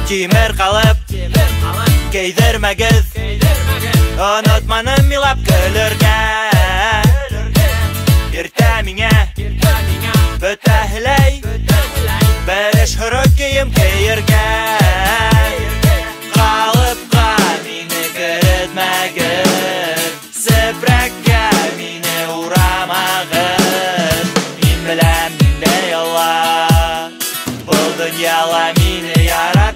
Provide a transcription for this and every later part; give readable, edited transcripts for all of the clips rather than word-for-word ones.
Тимер калып, кейдермәгез, онытманым милап көлөргә. Иртә миңә бөтәһеләй бәреш хорык кием кейергә. Калыпка мине керетмәгез, сепрәккә мине урамагыз. Мин беләм миндә яла, бұл дөньяла мине яраткан.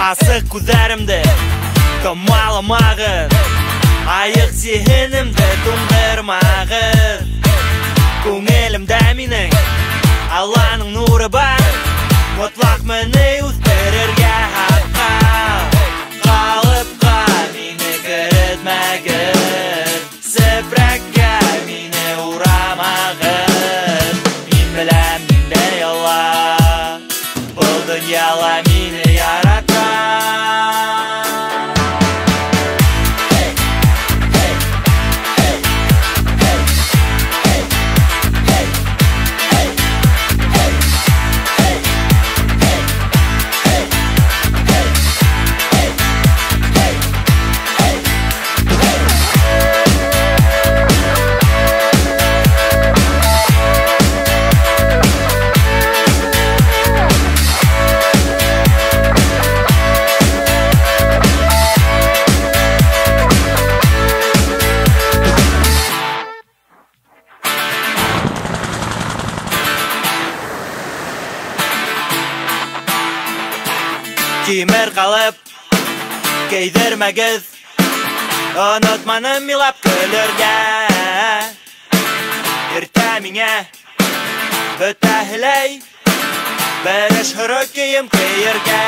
Асык күзләремде камаламагыз, аяк зиһенемде туңдырмагыз. Күңелемдә минең Алланың нуры бар, мотлак мине үстерергә хакка. Калыпка мине керетмәгез, сепрәккә мине урамагыз. Мин беләм миндә яла, бұл дөньяла мине яраткан. Тимер калып, кейдермәгез, онытманым милап көлөргә. Иртә миңә бөтәһеләй бәреш хорык кием кейергә.